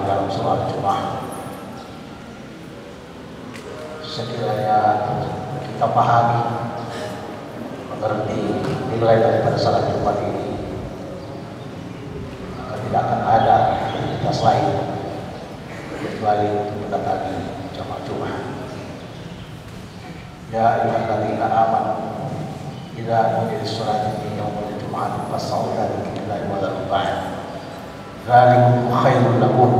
dalam sholat Jumat. Sekiranya kita pahami, mengerti nilai daripada salat Jumat ini, maka tidak akan ada aktivitas lain kecuali mendatangi jamaah Jumat. Ya ayyuhalladzina amanu idza nudiya lis-salati min yaumil jum'ati fas'au ila dzikrillahi wa dzarul bai'a. Dzalikum khairul lakum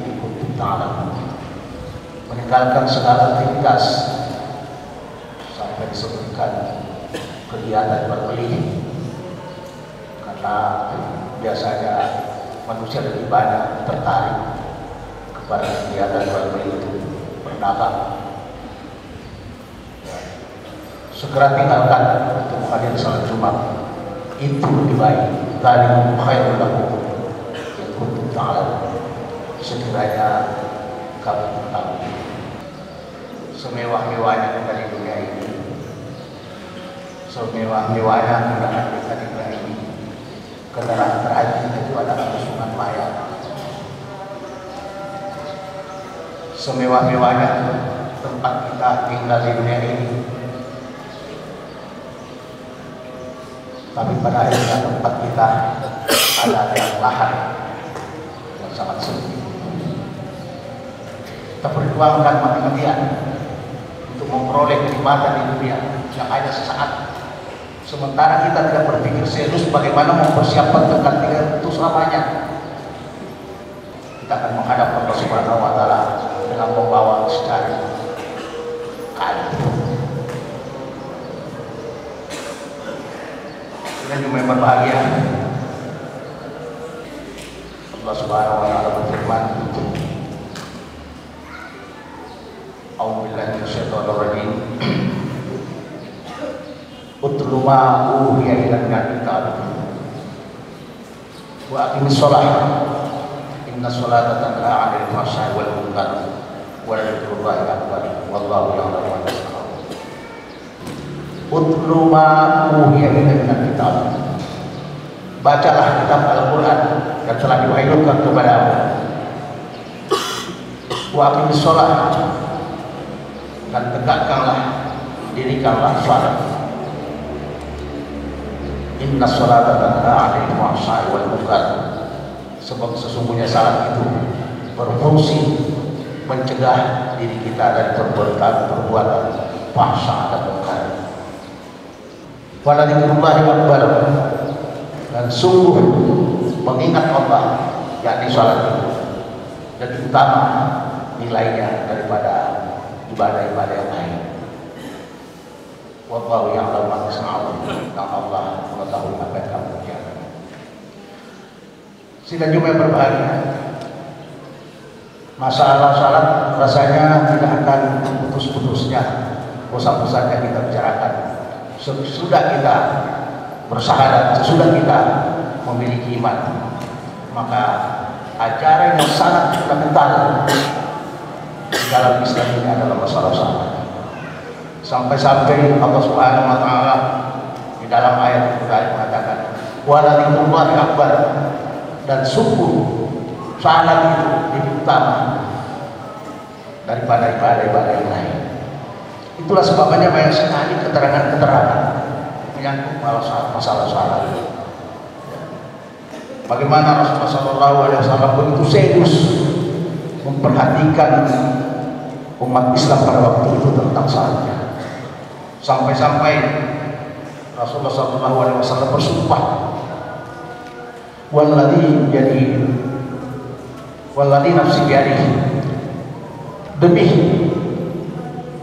in kuntum ta'lamun. Meninggalkan segala aktivitas sampai disebutkan kegiatan berbeli, karena biasanya manusia lebih banyak tertarik kepada kegiatan berbeli itu, berdagang. Segera tinggalkan untuk menghadiri salat Jumat, itu lebih baik. Dzalikum khairul lakum in kuntum ta'lamun. Sekiranya kamu mengetahui. Semewah-mewahnya kita di dunia ini, semewah-mewahnya undangan kita di dunia ini, kendaraan terakhir itu adalah kesungan mayat. Semewah-mewahnya tempat kita tinggal di dunia ini, tapi pada akhirnya tempat kita ada yang lahan yang sangat sempit. Kita berjuangkan mati-matian untuk memperoleh kenikmatan di dunia yang hanya sesaat, sementara kita tidak berpikir serius bagaimana mempersiapkan kegantian itu selamanya. Kita akan menghadap Allah Subhanahu wa Ta'ala dengan membawa secara kain. Dan yang berbahagia, Allah Subhanahu wa Ta'ala berfirman, A'udzubillahi minasyaitonir rajim. Utlu ma uhiya ilaika wa aqimis shalah inna sholata tanha 'anil fahsya'i wal munkar wa dzikrullahi akbar wallahu ya'lamu ma tasna'un. Utlu ma uhiya ilaika, bacalah kitab Al-Quran yang telah diwahyukan kepadamu. Wa aqimis shalah, dan tegakkanlah, dirikanlah salat. Inna sholata tanha 'anil fahsya'i wal munkar, sebab sesungguhnya salat itu berfungsi mencegah diri kita dari perbuatan fahsya dan munkar. Wa dzikrullahi akbar, dan sungguh mengingat Allah, yakni salat itu lebih utama nilainya daripada ibadah-ibadah yang lain. Wallahu ya'lamu ma tasna'un, dan Allah mengetahui apa yang kamu kerjakan. Sidang Jumat yang berbahagia, masalah salat rasanya tidak akan putus-putusnya, bosan-bosannya kita bicarakan. Sesudah kita bersyahadat, sesudah kita memiliki iman, maka ajaran yang sangat fundamental dalam Islam ini adalah masalah salat. Sampai-sampai Allah Subhanahu wa Ta'ala di dalam ayat Al-Quran mengatakan, wa dzikrullahi akbar, dan sungguh salat itu lebih utama daripada ibadah-ibadah yang lain. Itulah sebabnya banyak sekali keterangan-keterangan menyangkut masalah salat. Bagaimana Rasulullah SAW begitu serius memperhatikan umat Islam pada waktu itu tentang salatnya, sampai-sampai Rasulullah SAW bersumpah, walladzi nafsi biyadihi, demi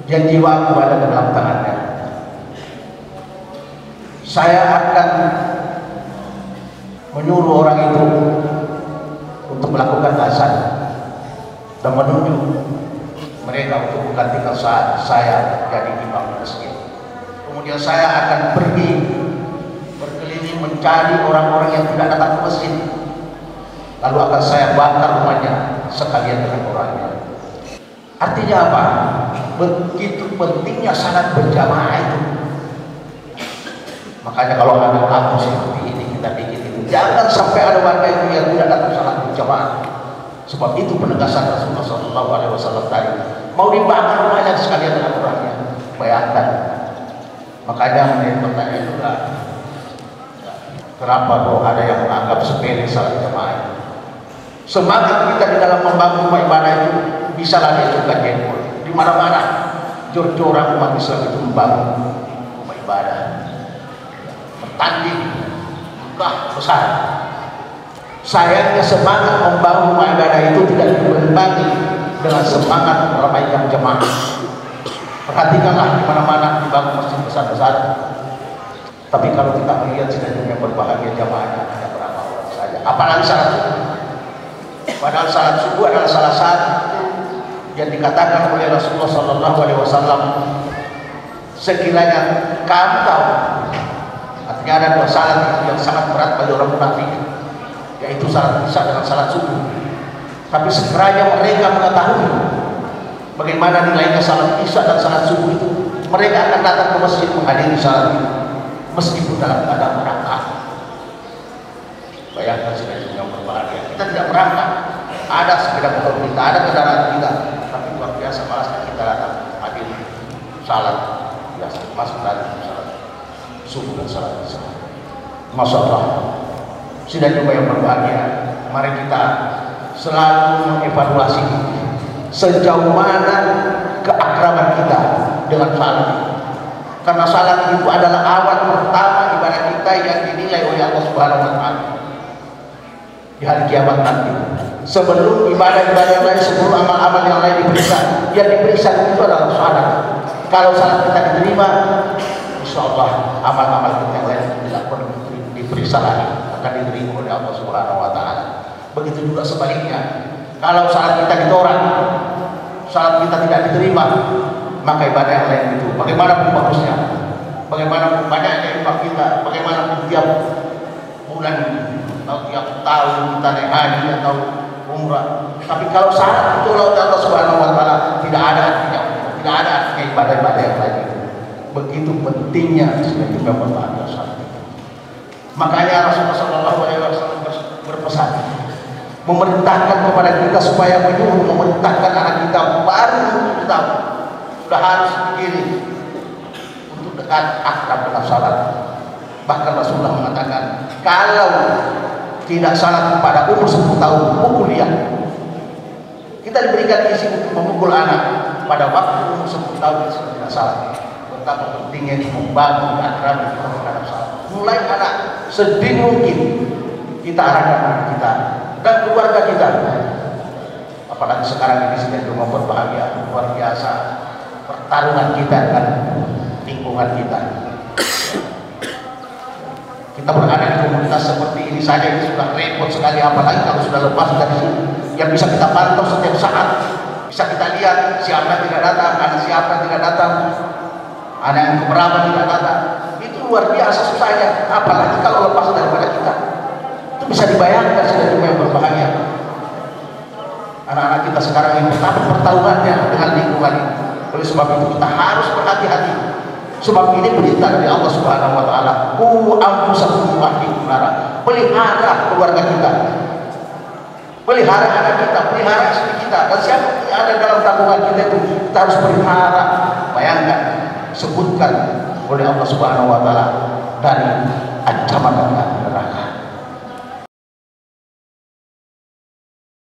yang jiwaku ada dalam tangannya, saya akan menyuruh orang itu untuk melakukan azan dan menunjuk mereka untuk menggantikan saat saya jadi imam masjid. Kemudian saya akan pergi berkeliling mencari orang-orang yang tidak datang ke masjid, lalu akan saya bakar rumahnya sekalian dengan orangnya. Artinya apa? Begitu pentingnya salat berjamaah itu. Makanya kalau ada kamu seperti ini, kita bikin itu, jangan sampai ada warga yang tidak datang salat berjamaah. Sebab itu penegasan Rasulullah SAW tadi, mau dibakar rumahnya sekalian dengan orangnya. Bayangkan. Makanya menjadi pertanyaan juga, kenapa kok ada yang menganggap sepele salat jamaah? Semangat kita di dalam membangun rumah ibadah itu bisa lagi juga jempol di mana-mana. Jor-joran umat Islam itu membangun rumah ibadah, bertanding megah besar. Sayangnya semangat membangun rumah ibadah itu tidak diimbangi dengan semangat meramaikan jemaah. Perhatikanlah di mana-mana dibangun masjid besar-besar, tapi kalau kita melihat sedang yang berbahagia jamaahnya hanya berapa orang saja. Apalagi salat subuh. Padahal salat subuh adalah salah satu yang dikatakan oleh Rasulullah SAW, sekiranya kamu tahu, artinya ada dua salat yang sangat berat bagi orang munafik, yaitu salat isya dengan salat subuh. Tapi sekiranya mereka mengetahui bagaimana nilainya salat isya dan salat subuh itu, mereka akan datang ke masjid menghadiri salat itu meskipun dalam keadaan berangkat. Bayangkan sudah yang berbahagia. Kita tidak berangkat, ada sepeda motor kita, ada kendaraan kita, tapi luar biasa malasnya kita datang hadir salat biasa, masuk tadi salat subuh dan salat isya. Masya Allah, sudah juga yang berbahagia. Mari kita selalu mengevaluasi sejauh mana keakraban kita dengan salat, karena salat itu adalah awal pertama ibadah kita yang dinilai oleh Allah Subhanahu wa Ta'ala di hari kiamat nanti. Sebelum ibadah-ibadah yang lain, sebelum amal-amal yang lain diperiksa, yang diperiksa itu adalah salat. Kalau salat kita diterima, insya Allah amal-amal kita yang lain tidak perlu diperiksa lagi, akan diterima oleh Allah Subhanahu wa Ta'ala. Begitu juga sebaliknya, kalau salat kita ditolak, salat kita tidak diterima, maka ibadah yang lain itu bagaimana pun bagusnya, bagaimana pun banyaknya infak kita, bagaimana pun tiap bulan atau tiap tahun kita naik haji atau umrah, tapi kalau salat itu oleh Allah Subhanahu wa Ta'ala tidak ada artinya, tidak ada artinya ibadah-ibadah yang lain itu. Begitu pentingnya sudah juga berbahagia salat. Makanya Rasulullah SAW berpesan, memerintahkan kepada kita supaya memerintahkan anak kita baru kita sudah harus dikirim untuk dekat akrab dengan salat. Bahkan Rasulullah mengatakan, kalau tidak salat pada umur 10 tahun, pukul dia. Kita diberikan izin untuk memukul anak pada waktu umur 10 tahun sudah tidak salat. Betapa pentingnya membangun akrab terhadap salat. Mulai anak sedini mungkin kita arahkan anak kita dan keluarga kita. Apalagi sekarang ini sudah cuma berbahagia luar biasa pertarungan kita dengan lingkungan kita. Kita berada di komunitas seperti ini saja ini sudah repot sekali, apalagi kalau sudah lepas dari sini yang bisa kita pantau setiap saat, bisa kita lihat siapa yang tidak datang, anak siapa yang tidak datang, anak yang keberapa tidak datang. Itu luar biasa susahnya, apalagi kalau lepas daripada kita. Itu bisa dibayangkan sudah cuma yang berbahagia. Anak-anak kita sekarang ini betapa pertarungannya dengan lingkungan ini. Oleh sebab itu kita harus berhati-hati. Sebab ini perintah dari Allah Subhanahu wa Ta'ala, qu anfusakum wa ahlikum nara. Pelihara keluarga kita, pelihara anak kita, pelihara istri kita, dan siapa yang ada dalam tanggungan kita itu kita harus pelihara. Bayangkan, sebutkan oleh Allah Subhanahu wa Ta'ala dari ancaman neraka.